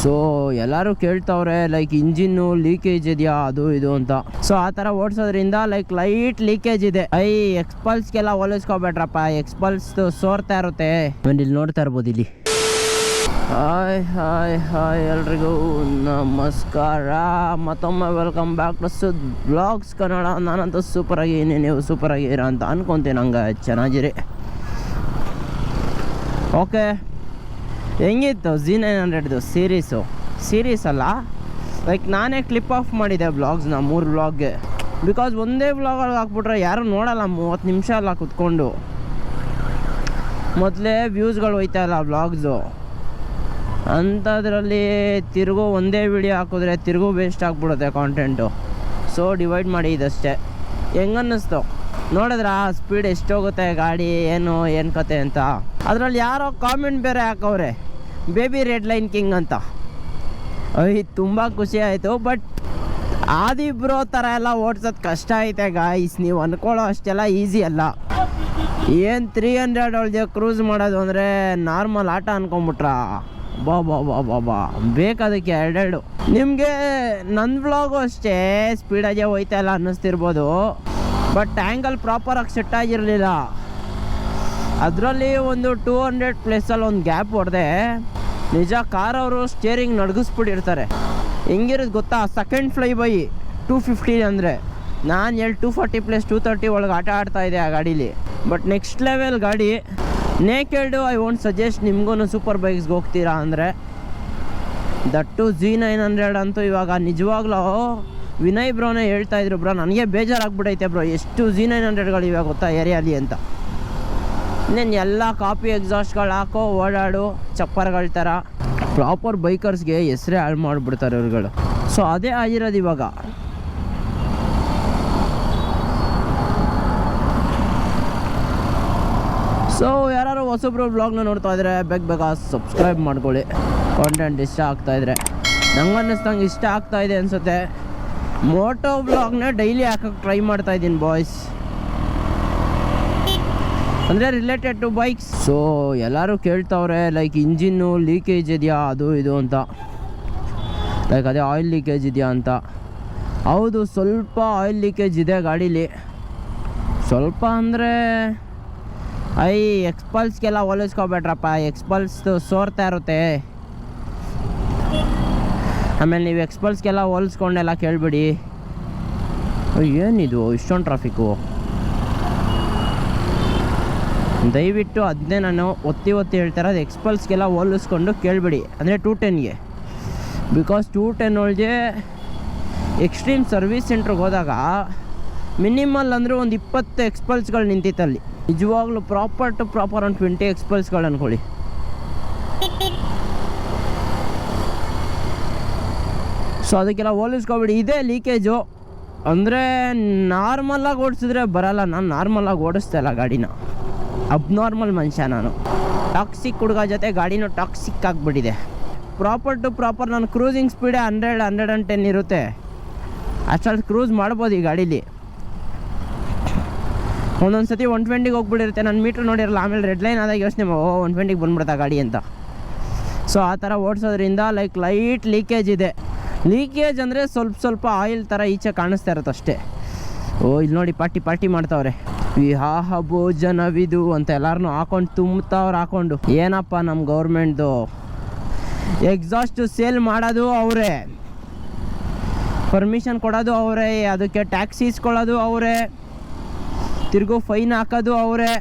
So ಎಲ್ಲರೂ ಕೇಳ್ತವ್ರೆ like engine leakage ಇದೆಯಾ ಅದು ಇದು ಅಂತ. ಸೊ ಆ ಥರ ಓಡಿಸೋದ್ರಿಂದ ಲೈಕ್ ಲೈಟ್ ಲೀಕೇಜ್ ಇದೆ. ಎಕ್ಸ್ಪಲ್ಸ್ಗೆಲ್ಲ ಹೋಲಿಸ್ಕೋಬೇಡ್ರಪ್ಪ, ಎಕ್ಸ್ಪಲ್ಸ್ ಸೋರ್ತಾ ಇರುತ್ತೆ. ಇಲ್ಲಿ ನೋಡ್ತಾ ಇರ್ಬೋದು ಇಲ್ಲಿ. ಹಾಯ್ ಹಾಯ್ ಹಾಯ್ ಎಲ್ರಿಗೂ ನಮಸ್ಕಾರ, ಮತ್ತೊಮ್ಮೆ ವೆಲ್ಕಮ್ ಬ್ಯಾಕ್ ಟು ಸುದ್ ಬ್ಲಾಗ್ಸ್ ಕನ್ನಡ. ನಾನಂತೂ ಸೂಪರಾಗಿ ನೀವು ಸೂಪರಾಗಿರ ಅಂತ ಅನ್ಕೊತೀನಿ. ಹಂಗೆ ಚೆನ್ನಾಗಿರಿ. ಓಕೆ, ಹೆಂಗಿತ್ತು Z900 ಸೀರೀಸ್ ಅಲ್ಲ, ಲೈಕ್ ನಾನೇ ಕ್ಲಿಪ್ ಆಫ್ ಮಾಡಿದೆ ಬ್ಲಾಗ್ಸ್ನ 3 ವ್ಲಾಗ್ಗೆ. ಬಿಕಾಸ್ ಒಂದೇ ವ್ಲಾಗಲ್ಲಿ ಹಾಕ್ಬಿಟ್ರೆ ಯಾರು ನೋಡಲ್ಲ, 30 ನಿಮಿಷ ಎಲ್ಲ ಕುತ್ಕೊಂಡು. ಮೊದಲೇ ವ್ಯೂಸ್ಗಳು ಹೋಯ್ತಾ ಇಲ್ಲ ವ್ಲಾಗ್ಸು, ಅಂಥದ್ರಲ್ಲಿ ತಿರುಗು ಒಂದೇ ವಿಡಿಯೋ ಹಾಕಿದ್ರೆ ತಿರುಗು ವೇಸ್ಟ್ ಆಗಿಬಿಡುತ್ತೆ ಕಾಂಟೆಂಟು. ಸೊ ಡಿವೈಡ್ ಮಾಡಿ ಇದಷ್ಟೇ. ಹೆಂಗನ್ನಿಸ್ತು ನೋಡಿದ್ರ ಸ್ಪೀಡ್ ಎಷ್ಟೋಗುತ್ತೆ ಗಾಡಿ, ಏನು ಕತೆ ಅಂತ. ಅದರಲ್ಲಿ ಯಾರೋ ಕಾಮೆಂಟ್ ಬೇರೆ ಹಾಕವ್ರೆ, ಬೇಬಿ ರೆಡ್ ಲೈನ್ ಕಿಂಗ್ ಅಂತ. ತುಂಬ ಖುಷಿ ಆಯಿತು. ಬಟ್ ಆದಿಬ್ರೋ ಥರ ಎಲ್ಲ ಓಡ್ಸೋದು ಕಷ್ಟ ಐತೆ ಗಾಯ್ಸ್. ನೀವು ಅಂದ್ಕೊಳ್ಳೋ ಅಷ್ಟೆಲ್ಲ ಈಸಿ ಅಲ್ಲ. ಏನು 300 ಒಳಗೆ ಕ್ರೂಸ್ ಮಾಡೋದು ಅಂದರೆ ನಾರ್ಮಲ್ ಆಟ ಅನ್ಕೊಂಬಿಟ್ರ. ಬಾ ಬೇಕಾದಕ್ಕೆ 2 ನಿಮಗೆ ನನ್ನ ವ್ಲಾಗು ಅಷ್ಟೇ ಸ್ಪೀಡಾಗೆ ಹೋಯ್ತಾ ಇಲ್ಲ ಅನ್ನಿಸ್ತಿರ್ಬೋದು. ಬಟ್ ಆ್ಯಂಗಲ್ ಪ್ರಾಪರಾಗಿ ಸೆಟ್ ಆಗಿರಲಿಲ್ಲ. ಅದರಲ್ಲಿ ಒಂದು 200+ ಒಂದು ಗ್ಯಾಪ್ ಹೊಡೆದೆ. ನಿಜ ಕಾರವರು ಸ್ಟೇರಿಂಗ್ ನಡ್ಗಿಸ್ಬಿಟ್ಟಿರ್ತಾರೆ. ಹೆಂಗಿರೋದು ಗೊತ್ತಾ, ಸೆಕೆಂಡ್ ಫ್ಲೈ ಬೈ 250 ಅಂದರೆ ನಾನು 240 + 230 ಒಳಗೆ ಆಟ ಆಡ್ತಾಯಿದ್ದೆ ಆ ಗಾಡೀಲಿ. ಬಟ್ ನೆಕ್ಸ್ಟ್ ಲೆವೆಲ್ ಗಾಡಿ. ನೇಕೆಡ್ ಐ ವೋಂಟ್ ಸಜೆಸ್ಟ್ ನಿಮ್ಗೂ ಸೂಪರ್ ಬೈಕ್ಸ್ಗೆ ಹೋಗ್ತೀರಾ ಅಂದರೆ. ದಟ್ಟು Z900 ಅಂತೂ ಇವಾಗ ನಿಜವಾಗ್ಲೂ ವಿನಯ್ ಬ್ರೋನೇ ಹೇಳ್ತಾಯಿದ್ರು, ಬ್ರೋ ನನಗೆ ಬೇಜಾರಾಗ್ಬಿಟ್ಟೈತೆ ಬ್ರೋ, ಎಷ್ಟು Z900ಗಳು ಇವಾಗ ಗೊತ್ತಾ ಏರಿಯಾಲಿ ಅಂತ. ಇನ್ನೇನು ಎಲ್ಲ ಕಾಪಿ ಎಕ್ಸಾಸ್ಟ್ಗಳು ಹಾಕೋ ಓಡಾಡು ಚಪ್ಪರ್ಗಳ ಥರ. ಪ್ರಾಪರ್ ಬೈಕರ್ಸ್ಗೆ ಹೆಸರೇ ಹಾಳು ಮಾಡಿಬಿಡ್ತಾರೆ ಇವ್ರುಗಳು. ಸೊ ಅದೇ ಆಗಿರೋದು ಇವಾಗ. ಸೊ ಯಾರು ಹೊಸಬ್ರು ಬ್ಲಾಗ್ನ ನೋಡ್ತಾ ಇದ್ರೆ ಬೇಗ ಸಬ್ಸ್ಕ್ರೈಬ್ ಮಾಡ್ಕೊಳ್ಳಿ. ಕಾಂಟೆಂಟ್ ಇಷ್ಟ ಆಗ್ತಾಯಿದ್ರೆ, ನಂಗೆ ಅನ್ನಿಸ್ದಂಗೆ ಇಷ್ಟ ಆಗ್ತಾಯಿದೆ ಅನಿಸುತ್ತೆ. ಮೋಟೋ ಬ್ಲಾಗ್ನ ಡೈಲಿ ಹಾಕೋಕ್ಕೆ ಟ್ರೈ ಮಾಡ್ತಾಯಿದ್ದೀನಿ ಬಾಯ್ಸ್, ಅಂದರೆ ರಿಲೇಟೆಡ್ ಟು ಬೈಕ್ಸ್. ಸೊ ಎಲ್ಲರೂ ಕೇಳ್ತವ್ರೆ ಲೈಕ್ ಇಂಜಿನ್ನು ಲೀಕೇಜ್ ಇದೆಯಾ ಅದು ಇದು ಅಂತ, ಲೈಕ್ ಅದೇ ಆಯಿಲ್ ಲೀಕೇಜ್ ಇದೆಯಾ ಅಂತ. ಹೌದು, ಸ್ವಲ್ಪ ಆಯಿಲ್ ಲೀಕೇಜ್ ಇದೆ ಗಾಡೀಲಿ. ಸ್ವಲ್ಪ ಅಂದರೆ ಎಕ್ಸ್ಪಲ್ಸ್ಗೆಲ್ಲ ಹೋಲಿಸ್ಕೋಬೇಡ್ರಪ್ಪ, ಎಕ್ಸ್ಪಲ್ಸ್ ಸೋರ್ತಾ ಇರುತ್ತೆ. ಆಮೇಲೆ ನೀವು ಎಕ್ಸ್ಪಲ್ಸ್ಗೆಲ್ಲ ಹೋಲಿಸ್ಕೊಂಡೆಲ್ಲ ಕೇಳಬೇಡಿ. ಏನಿದು ಇಷ್ಟೊಂದು ಟ್ರಾಫಿಕ್ಕು, ದಯವಿಟ್ಟು ಅದನ್ನೇ ನಾನು ಒತ್ತಿ ಹೇಳ್ತಾಯಿರೋದು. ಎಕ್ಸ್ಪಲ್ಸ್ಗೆಲ್ಲ ಹೋಲಿಸ್ಕೊಂಡು ಕೇಳಬೇಡಿ, ಅಂದರೆ 210ಗೆ. ಬಿಕಾಸ್ 210 ಒಳಗೆ ಎಕ್ಸ್ಟ್ರೀಮ್ ಸರ್ವಿಸ್ ಸೆಂಟ್ರಿಗೆ ಹೋದಾಗ ಮಿನಿಮಲ್ ಅಂದರೆ ಒಂದು 20 ಎಕ್ಸ್ಪಲ್ಸ್ಗಳು ನಿಂತಿತ್ತಲ್ಲಿ. ನಿಜವಾಗ್ಲೂ ಪ್ರಾಪರ್ ಒಂದು 20 ಎಕ್ಸ್ಪಲ್ಸ್ಗಳು ಅಂದ್ಕೊಳ್ಳಿ. ಸೊ ಅದಕ್ಕೆಲ್ಲ ಹೋಲಿಸ್ಕೊಬೇಡಿ. ಇದೇ ಲೀಕೇಜು ಅಂದರೆ ನಾರ್ಮಲಾಗಿ ಓಡಿಸಿದ್ರೆ ಬರಲ್ಲ. ನಾನು ನಾರ್ಮಲಾಗಿ ಓಡಿಸ್ತಾ ಇಲ್ಲ ಗಾಡಿನ, ಅಬ್ನಾರ್ಮಲ್ ಮನುಷ್ಯ ನಾನು. ಟಾಕ್ಸಿಕ್ ಹುಡುಗ ಜೊತೆ ಗಾಡಿನೂ ಟಾಕ್ಸಿಕ್ ಆಗಿಬಿಟ್ಟಿದೆ. ಪ್ರಾಪರ್ ನಾನು ಕ್ರೂಸಿಂಗ್ ಸ್ಪೀಡೇ 100-110 ಇರುತ್ತೆ. ಅಷ್ಟರಲ್ಲಿ ಕ್ರೂಸ್ ಮಾಡ್ಬೋದು ಈ ಗಾಡೀಲಿ. ಒಂದೊಂದು ಸತಿ 120ಗೆ ಹೋಗ್ಬಿಟ್ಟಿರುತ್ತೆ, ನಾನು ಮೀಟ್ರ್ ನೋಡಿರಲ್ಲ. ಆಮೇಲೆ ರೆಡ್ ಲೈನ್ ಆದಾಗ ಯೋಚನೆ 120ಗೆ ಬಂದ್ಬಿಡುತ್ತಾ ಗಾಡಿ ಅಂತ. ಸೊ ಆ ಥರ ಓಡಿಸೋದ್ರಿಂದ ಲೈಕ್ ಲೈಟ್ ಲೀಕೇಜ್ ಇದೆ. ಲೀಕೇಜ್ ಅಂದರೆ ಸ್ವಲ್ಪ ಆಯಿಲ್ ಥರ ಈಚೆ ಕಾಣಿಸ್ತಾ ಇರುತ್ತೆ ಅಷ್ಟೇ. ಇಲ್ಲಿ ನೋಡಿ ಪಾರ್ಟಿ ಮಾಡ್ತಾವ್ರೆ. ವಿವಾಹ ಭೋಜನವಿದು ಅಂತ ಎಲ್ಲರನ್ನೂ ಹಾಕೊಂಡು ತುಂಬ್ತಾವ್ರು ಹಾಕೊಂಡು. ಏನಪ್ಪ ನಮ್ಮ ಗೌರ್ಮೆಂಟ್ದು ಎಕ್ಸಾಸ್ಟ್ ಸೇಲ್ ಮಾಡೋದು ಅವರೇ, ಪರ್ಮಿಷನ್ ಕೊಡೋದು ಅವರೇ, ಅದಕ್ಕೆ ಟ್ಯಾಕ್ಸ್ ಇಸ್ಕೊಳ್ಳೋದು ಅವರೇ, ತಿರ್ಗೋ ಫೈನ್ ಹಾಕೋದು ಅವರೇ.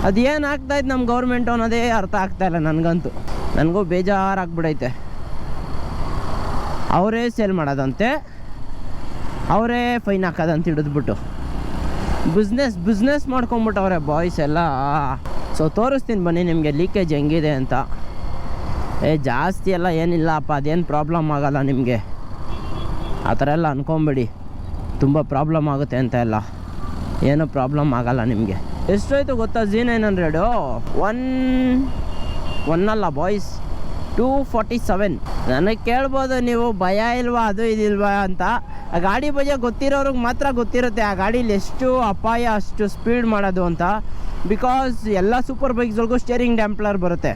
ಅದೇನು ಆಗ್ತಾಯಿತ್ತು ನಮ್ಮ ಗೌರ್ಮೆಂಟು ಅನ್ನೋದೇ ಅರ್ಥ ಆಗ್ತಾಯಿಲ್ಲ ನನಗಂತೂ. ನನಗೂ ಬೇಜಾರಾಗ್ಬಿಡೈತೆ. ಅವರೇ ಸೇಲ್ ಮಾಡೋದಂತೆ, ಅವರೇ ಫೈನ್ ಹಾಕೋದಂತ ಹಿಡಿದ್ಬಿಟ್ಟು ಬಿಸ್ನೆಸ್ ಮಾಡ್ಕೊಂಬಿಟ್ಟವ್ರೆ ಬಾಯ್ಸ್ ಎಲ್ಲ. ಸೊ ತೋರಿಸ್ತೀನಿ ಬನ್ನಿ ನಿಮಗೆ ಲೀಕೇಜ್ ಹೆಂಗಿದೆ ಅಂತ. ಜಾಸ್ತಿ ಎಲ್ಲ ಏನಿಲ್ಲಪ್ಪ, ಅದೇನು ಪ್ರಾಬ್ಲಮ್ ಆಗೋಲ್ಲ ನಿಮಗೆ, ಆ ಥರ ಎಲ್ಲ ಅಂದ್ಕೊಂಬಿಡಿ. ತುಂಬ ಪ್ರಾಬ್ಲಮ್ ಆಗುತ್ತೆ ಅಂತ ಎಲ್ಲ, ಏನೂ ಪ್ರಾಬ್ಲಮ್ ಆಗೋಲ್ಲ ನಿಮಗೆ. ಎಷ್ಟಾಯಿತು ಗೊತ್ತಾ Z900? 1 ಅಲ್ಲ ಬಾಯ್ಸ್, 247. ನನಗೆ ಕೇಳ್ಬೋದು ನೀವು ಭಯ ಇಲ್ವಾ ಅದು ಇದಿಲ್ವಾ ಅಂತ. ಆ ಗಾಡಿ ಬಗ್ಗೆ ಗೊತ್ತಿರೋರಿಗೆ ಮಾತ್ರ ಗೊತ್ತಿರುತ್ತೆ ಆ ಗಾಡೀಲಿ ಎಷ್ಟು ಅಪಾಯ ಅಷ್ಟು ಸ್ಪೀಡ್ ಮಾಡೋದು ಅಂತ. ಬಿಕಾಸ್ ಎಲ್ಲ ಸೂಪರ್ ಬೈಕ್ಸ್ಗಳಿಗೂ ಸ್ಟೇರಿಂಗ್ ಡ್ಯಾಂಪ್ಲರ್ ಬರುತ್ತೆ.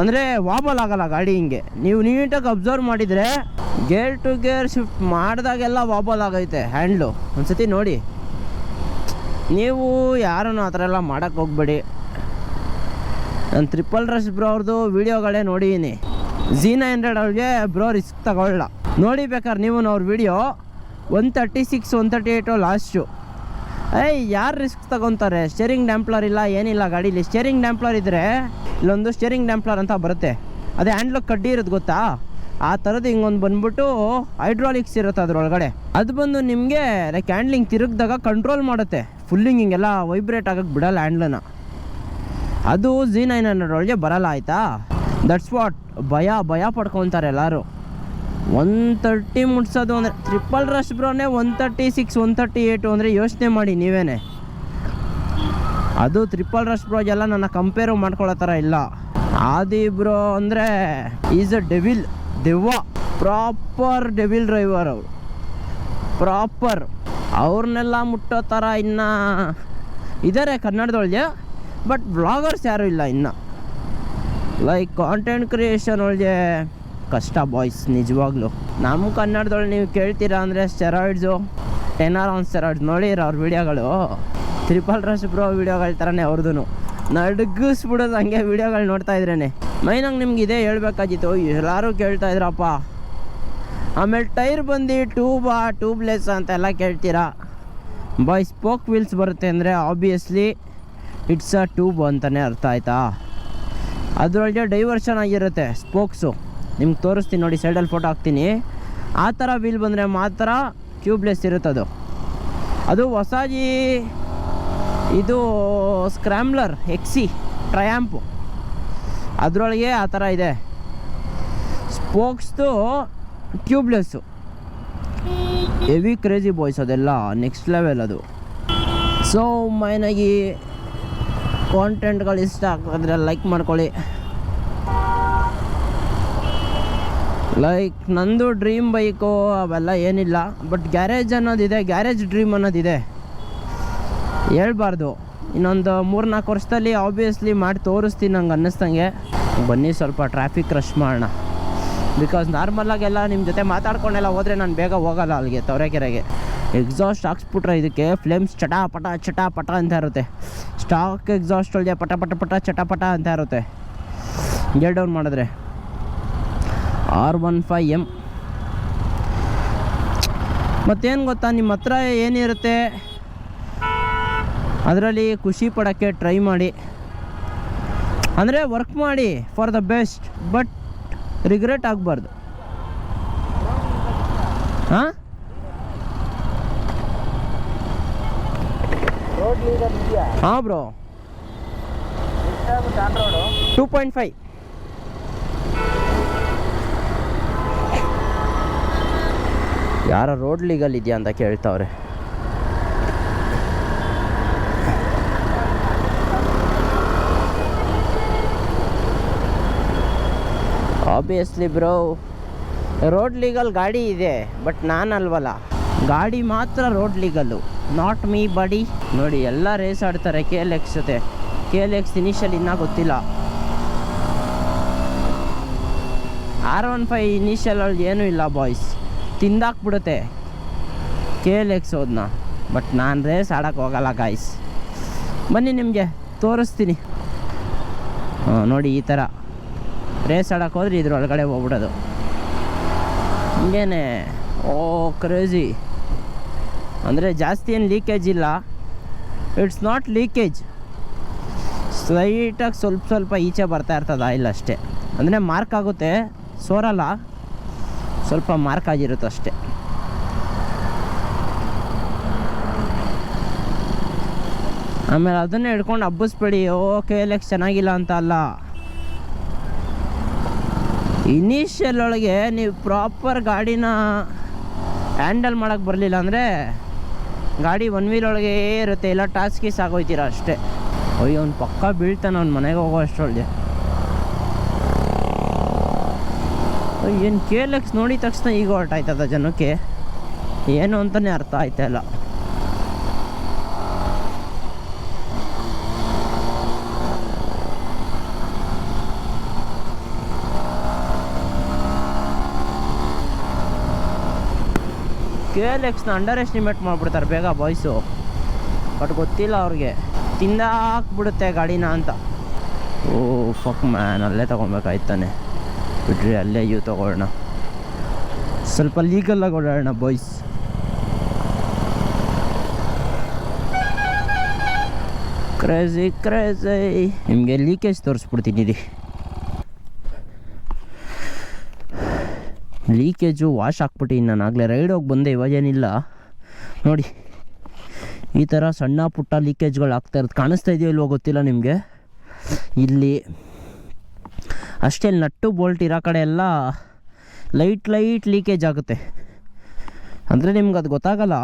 ಅಂದರೆ ವಾಬಲ್ ಆಗಲ್ಲ ಗಾಡಿ. ಹಿಂಗೆ ನೀವು ನೀಟಾಗಿ ಅಬ್ಸರ್ವ್ ಮಾಡಿದರೆ ಗೇರ್ ಟು ಗೇರ್ ಶಿಫ್ಟ್ ಮಾಡಿದಾಗೆಲ್ಲ ವಾಬಲ್ ಆಗೈತೆ ಹ್ಯಾಂಡ್ಲು. ಒಂದ್ಸತಿ ನೋಡಿ. ನೀವು ಯಾರೂ ಆ ಥರ ಎಲ್ಲ ಮಾಡೋಕ್ಕೆ ಹೋಗ್ಬೇಡಿ. ನಾನು ಟ್ರಿಪಲ್ ರಶ್ ಬ್ರೋ ಅವ್ರದ್ದು ವೀಡಿಯೋಗಳೇ ನೋಡಿದ್ದೀನಿ. Z900 ಅವ್ರಿಗೆ ಬ್ರೋ ರಿಸ್ಕ್ ತಗೊಳ್ಳಲ್ಲ. ನೋಡಿ ಬೇಕಾದ್ರೆ ನೀವು ಅವ್ರ ವೀಡಿಯೋ 136 138 ಲಾಸ್ಟು. ಯಾರು ರಿಸ್ಕ್ ತಗೊತಾರೆ? ಸ್ಟೇರಿಂಗ್ ಡ್ಯಾಂಪ್ಲರ್ ಇಲ್ಲ, ಏನಿಲ್ಲ ಗಾಡೀಲಿ. ಸ್ಟೇರಿಂಗ್ ಡ್ಯಾಂಪ್ಲರ್ ಇದ್ದರೆ ಇಲ್ಲೊಂದು ಸ್ಟೇರಿಂಗ್ ಡ್ಯಾಂಪ್ಲರ್ ಅಂತ ಬರುತ್ತೆ, ಅದೇ ಹ್ಯಾಂಡ್ಲು ಕಡ್ಡಿ ಇರೋದು ಗೊತ್ತಾ, ಆ ಥರದ್ದು ಹಿಂಗೊಂದು ಬಂದ್ಬಿಟ್ಟು ಹೈಡ್ರಾಲಿಕ್ಸ್ ಇರುತ್ತೆ ಅದರೊಳಗಡೆ. ಅದು ಬಂದು ನಿಮಗೆ ಲೈಕ್ ಹ್ಯಾಂಡ್ಲಿಂಗ್ ತಿರುಗಿದಾಗ ಕಂಟ್ರೋಲ್ ಮಾಡುತ್ತೆ. ಫುಲ್ಲಿಂಗ್ ಹಿಂಗೆಲ್ಲ ವೈಬ್ರೇಟ್ ಆಗೋಕ್ಕೆ ಬಿಡಲ್ಲ ಹ್ಯಾಂಡ್ಲನ್ನ. ಅದು Z900 ಒಳಗೆ ಬರಲ್ಲ, ಆಯಿತಾ? ದಟ್ಸ್ ವಾಟ್ ಭಯ ಪಡ್ಕೊತಾರೆ ಎಲ್ಲರೂ. 130 ಮುಟ್ಸೋದು ಅಂದರೆ ಟ್ರಿಪಲ್ ರಶ್ ಬ್ರೋನೇ 136 138 ಅಂದರೆ ಯೋಚನೆ ಮಾಡಿ ನೀವೇನೆ. ಅದು ಟ್ರಿಪಲ್ ರಶ್ ಬ್ರೋಗೆಲ್ಲ ನನ್ನ ಕಂಪೇರು ಮಾಡ್ಕೊಳ್ಳೋ ಥರ ಇಲ್ಲ. ಆದಿ ಬ್ರೋ ಅಂದರೆ ಈಸ್ ಅ ದೆವ್ವ, ಪ್ರಾಪರ್ ಡೆವಿಲ್ ಡ್ರೈವರ್ ಅವರು, ಪ್ರಾಪರ್. ಅವ್ರನ್ನೆಲ್ಲ ಮುಟ್ಟೋ ಥರ ಇನ್ನು ಇದ್ದಾರೆ ಕನ್ನಡದೊಳಗೆ, ಬಟ್ ವ್ಲಾಗರ್ಸ್ ಯಾರೂ ಇಲ್ಲ ಇನ್ನು. ಲೈಕ್ ಕಾಂಟೆಂಟ್ ಕ್ರಿಯೇಷನ್ ಒಳಗೆ ಕಷ್ಟ ಬಾಯ್ಸ್, ನಿಜವಾಗ್ಲೂ. ನಮ್ಮ ಕನ್ನಡದೊಳಗೆ ನೀವು ಕೇಳ್ತೀರಾ ಅಂದರೆ ಸ್ಟೆರಾಯ್ಡ್ಸು, 10 ಆನ್ ಸ್ಟೆರಾಯ್ಡ್ಸ್ ನೋಡಿರ ಅವ್ರ ವೀಡಿಯೋಗಳು. ಟ್ರಿಪಲ್ ರಶ್ ಬ್ರೋ ವೀಡಿಯೋಗಳ ಥರನೇ ಅವ್ರದ್ದು, ನಡ್ಗಿಸ್ಬಿಡೋದು ಹಂಗೆ ವೀಡಿಯೋಗಳು ನೋಡ್ತಾ ಇದ್ರೇ. ಮೈನಾಗ ನಿಮ್ಗೆ ಇದೇ ಹೇಳ್ಬೇಕಾಗಿತ್ತು, ಎಲ್ಲರೂ ಕೇಳ್ತಾ ಇದ್ರಪ್ಪ. ಆಮೇಲೆ ಟೈರ್ ಬಂದು ಟ್ಯೂಬ್ಲೆಸ್ ಅಂತೆಲ್ಲ ಕೇಳ್ತೀರಾ. ಬಾಯ್ ಸ್ಪೋಕ್ ವೀಲ್ಸ್ ಬರುತ್ತೆ ಅಂದರೆ ಆಬ್ವಿಯಸ್ಲಿ ಇಟ್ಸ್ ಅ ಟ್ಯೂಬ್ ಅಂತಲೇ ಅರ್ಥ, ಆಯಿತಾ? ಅದರೊಳಗೆ ಡೈವರ್ಷನ್ ಆಗಿರುತ್ತೆ ಸ್ಪೋಕ್ಸು. ನಿಮ್ಗೆ ತೋರಿಸ್ತೀನಿ ನೋಡಿ, ಸೈಡಲ್ಲಿ ಫೋಟೋ ಹಾಕ್ತೀನಿ. ಆ ಥರ ವೀಲ್ ಬಂದರೆ ಮಾತ್ರ ಟ್ಯೂಬ್ಲೆಸ್ ಇರುತ್ತದು. ಅದು ಹೊಸಾಗಿ ಇದು ಸ್ಕ್ರ್ಯಾಂಬ್ಲರ್ XC ಟ್ರಯಾಂಪು, ಅದರೊಳಗೆ ಆ ಥರ ಇದೆ. ಸ್ಪೋಕ್ಸ್ದು ಟ್ಯೂಬ್ಲೆಸ್ಸು. ಹೆವಿ ಕ್ರೇಜಿ ಬಾಯ್ಸ್, ಅದೆಲ್ಲ ನೆಕ್ಸ್ಟ್ ಲೆವೆಲ್ ಅದು. ಸೊ ಮೈನಾಗಿ ಕಾಂಟೆಂಟ್ಗಳು ಇಷ್ಟ ಆಗ್ತದ್ರೆ ಲೈಕ್ ಮಾಡ್ಕೊಳ್ಳಿ. ಲೈಕ್ ನಂದು ಡ್ರೀಮ್ ಬೈಕು ಅವೆಲ್ಲ ಏನಿಲ್ಲ, ಬಟ್ ಗ್ಯಾರೇಜ್ ಅನ್ನೋದಿದೆ, ಗ್ಯಾರೇಜ್ ಡ್ರೀಮ್ ಅನ್ನೋದಿದೆ, ಹೇಳ್ಬಾರ್ದು. ಇನ್ನೊಂದು 3-4 ವರ್ಷದಲ್ಲಿ ಆಬ್ವಿಯಸ್ಲಿ ಮಾಡಿ ತೋರಿಸ್ತೀನಿ ನಂಗೆ ಅನ್ನಿಸ್ತಂಗೆ. ಬನ್ನಿ ಸ್ವಲ್ಪ ಟ್ರಾಫಿಕ್ ರಶ್ ಮಾಡೋಣ. ಬಿಕಾಸ್ ನಾರ್ಮಲಾಗೆಲ್ಲ ನಿಮ್ಮ ಜೊತೆ ಮಾತಾಡ್ಕೊಂಡೆಲ್ಲ ಹೋದರೆ ನಾನು ಬೇಗ ಹೋಗಲ್ಲ ಅಲ್ಲಿಗೆ ತವರೆಕೆರೆಗೆ. ಎಕ್ಸಾಸ್ಟ್ ಹಾಕ್ಸ್ಬಿಟ್ರೆ ಇದಕ್ಕೆ ಫ್ಲೇಮ್ಸ್ ಚಟಾಪಟ ಅಂತ ಇರುತ್ತೆ. ಸ್ಟಾಕ್ ಎಕ್ಸಾಸ್ಟ್ ಒಳಗೆ ಪಟ ಚಟಾಪಟ ಅಂತ ಇರುತ್ತೆ. ಗೇರ್ ಡೌನ್ ಮಾಡಿದ್ರೆ R15M. ಮತ್ತೇನು ಗೊತ್ತಾ, ನಿಮ್ಮ ಹತ್ರ ಏನಿರುತ್ತೆ ಅದರಲ್ಲಿ ಖುಷಿ ಪಡೋಕ್ಕೆ ಟ್ರೈ ಮಾಡಿ. ಅಂದರೆ ವರ್ಕ್ ಮಾಡಿ for the best, but regret ಆಗಬಾರ್ದು. ಹಾಂ, ಹಾಂ ಬ್ರೋ, 2.5. ಯಾರ ರೋಡ್ ಲೀಗಲ್ ಇದೆಯಾ ಅಂತ ಕೇಳ್ತಾವ್ರೆ. ಆಬ್ವಿಯಸ್ಲಿ ಬ್ರೋ ರೋಡ್ ಲೀಗಲ್ ಗಾಡಿ ಇದೆ, ಬಟ್ ನಾನಲ್ವಲ್ಲ. ಗಾಡಿ ಮಾತ್ರ ರೋಡ್ ಲೀಗಲ್ಲು, ನಾಟ್ ಮೀ ಬಡಿ. ನೋಡಿ ಎಲ್ಲ ರೇಸ್ ಆಡ್ತಾರೆ KLX ಜೊತೆ. KLX ಇನಿಷಿಯಲ್ ಇನ್ನೂ ಗೊತ್ತಿಲ್ಲ. R15 ಇನಿಷಿಯಲ್ ಒಳಗೆ ಏನೂ ಇಲ್ಲ ಬಾಯ್ಸ್, ತಿಂದಾಕ್ಬಿಡುತ್ತೆ KLX ಹೋದ್ನ. ಬಟ್ ನಾನು ರೇಸ್ ಆಡೋಕ್ಕೆ ಹೋಗಲ್ಲ ಗಾಯ್ಸ್. ಬನ್ನಿ ನಿಮಗೆ ತೋರಿಸ್ತೀನಿ. ನೋಡಿ ಈ ಥರ ರೇಸ್ ಆಡೋಕ್ಕೆ ಹೋದ್ರೆ ಇದ್ರೊಳಗಡೆ ಹೋಗ್ಬಿಡೋದು ಹಿಂಗೇನೆ. ಕ್ರೇಜಿ ಅಂದರೆ ಜಾಸ್ತಿ ಏನು ಲೀಕೇಜ್ ಇಲ್ಲ, ಇಟ್ಸ್ ನಾಟ್ ಲೀಕೇಜ್, ಸ್ಲೈಟಾಗಿ ಸ್ವಲ್ಪ ಈಚೆ ಬರ್ತಾ ಇರ್ತದೆ ಆಯಿಲ್ ಅಷ್ಟೇ. ಅಂದರೆ ಮಾರ್ಕ್ ಆಗುತ್ತೆ, ಸೋರಲ್ಲ, ಸ್ವಲ್ಪ ಮಾರ್ಕ್ ಆಗಿರುತ್ತೆ ಅಷ್ಟೇ. ಆಮೇಲೆ ಅದನ್ನೇ ಹಿಡ್ಕೊಂಡು ಹಬ್ಬಿಸ್ಬೇಡಿ, KLX ಚೆನ್ನಾಗಿಲ್ಲ ಅಂತ ಅಲ್ಲ. ಇನಿಷಿಯಲ್ ಒಳಗೆ ನೀವು ಪ್ರಾಪರ್ ಗಾಡಿನ ಹ್ಯಾಂಡಲ್ ಮಾಡೋಕ್ಕೆ ಬರಲಿಲ್ಲ ಅಂದರೆ ಗಾಡಿ 1 ವೀಲ್ ಒಳಗೆ ಇರುತ್ತೆ, ಇಲ್ಲ ಟಾಸ್ಕೀಸ್ ಆಗೋಯ್ತೀರ ಅಷ್ಟೇ. ಅಯ್ಯೋ ಅವ್ನು ಪಕ್ಕ ಬೀಳ್ತಾನೆ ಅವ್ನು ಮನೆಗೆ ಹೋಗೋ ಅಷ್ಟರೊಳಗೆ. ಏನು KLX ನೋಡಿದ ತಕ್ಷಣ ಈಗ ಹೊರಟಾಯ್ತದ ಜನಕ್ಕೆ, ಏನು ಅಂತಲೇ ಅರ್ಥ ಆಯ್ತಾಯಿಲ್ಲ. KLX ಅಂಡರ್ ಎಸ್ಟಿಮೇಟ್ ಮಾಡಿಬಿಡ್ತಾರೆ ಬೇಗ ಬಾಯ್ಸು. ಬಟ್ ಗೊತ್ತಿಲ್ಲ ಅವ್ರಿಗೆ, ತಿಂದಾಕ್ಬಿಡುತ್ತೆ ಗಾಡಿನ ಅಂತ. ಓ ಫಕ್ ಮ್ಯಾನ್, ಅಲ್ಲೇ ತೊಗೊಬೇಕಾಯ್ತಾನೆ. ಬಿಡ್ರಿ ಅಲ್ಲೇ ತೊಗೊಳ್ಳೋಣ, ಸ್ವಲ್ಪ ಲೀಗಲ್ಲಾಗಿ ಓಡಾಡೋಣ ಬಾಯ್ಸ್. ಕ್ರೇಜಿ ನಿಮಗೆ ಲೀಕೇಜ್ ತೋರಿಸ್ಬಿಡ್ತೀನಿ ರೀ. ಲೀಕೇಜು ವಾಶ್ ಹಾಕ್ಬಿಟ್ಟಿನಿ ನಾನು ಆಗಲೇ ರೈಡ್ ಹೋಗಿ ಬಂದೆ, ಇವಾಗೇನಿಲ್ಲ ನೋಡಿ. ಈ ಥರ ಸಣ್ಣ ಪುಟ್ಟ ಲೀಕೇಜ್ಗಳು ಆಗ್ತಾ ಇರೋದು ಕಾಣಿಸ್ತಾ ಇದೆಯೋ ಇಲ್ವೋ ಗೊತ್ತಿಲ್ಲ ನಿಮಗೆ. ಇಲ್ಲಿ ಅಷ್ಟೇ ನಟ್ಟು ಬೋಲ್ಟ್ ಇರೋ ಕಡೆ ಎಲ್ಲ ಲೈಟ್ ಲೀಕೇಜ್ ಆಗುತ್ತೆ, ಅಂದರೆ ನಿಮ್ಗೆ ಅದು ಗೊತ್ತಾಗಲ್ಲ.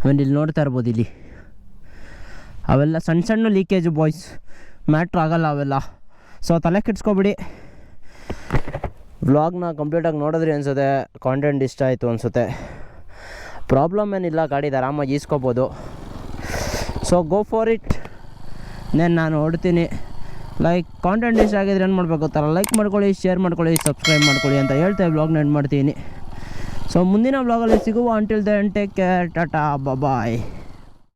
ಆಮೇಲೆ ಇಲ್ಲಿ ನೋಡ್ತಾ ಇರ್ಬೋದು, ಇಲ್ಲಿ ಅವೆಲ್ಲ ಸಣ್ಣ ಲೀಕೇಜು ಬಾಯ್ಸ್, ಮ್ಯಾಟ್ರ್ ಆಗಲ್ಲ ಅವೆಲ್ಲ. ಸೊ ತಲೆ ಕೆಡ್ಸ್ಕೊಬಿಡಿ. ವ್ಲಾಗ್ನ ಕಂಪ್ಲೀಟಾಗಿ ನೋಡಿದ್ರಿ ಅನಿಸುತ್ತೆ, ಕಾಂಟೆಂಟ್ ಇಷ್ಟ ಆಯಿತು ಅನಿಸುತ್ತೆ. ಪ್ರಾಬ್ಲಮ್ ಏನಿಲ್ಲ, ಗಾಡಿದು ಆರಾಮಾಗಿ ಈಸ್ಕೊಬೋದು. So go for it. ನಾನು ಹೊಡ್ತೀನಿ. ಕಾಂಟೆಂಟ್ ಇಷ್ಟ ಆಗಿದ್ರೆ ಏನು ಮಾಡಬೇಕು ಗೊತ್ತಲ್ಲ, ಲೈಕ್ ಮಾಡ್ಕೊಳ್ಳಿ, ಶೇರ್ ಮಾಡ್ಕೊಳ್ಳಿ, ಸಬ್ಸ್ಕ್ರೈಬ್ ಮಾಡ್ಕೊಳ್ಳಿ ಅಂತ ಹೇಳ್ತಾ ವ್ಲಾಗ್ನ ಎಂಡ್ ಮಾಡ್ತೀನಿ. ಸೊ ಮುಂದಿನ ವ್ಲಾಗಲ್ಲಿ ಸಿಗುವ. Until then take care, tata, ಬಾಯ್.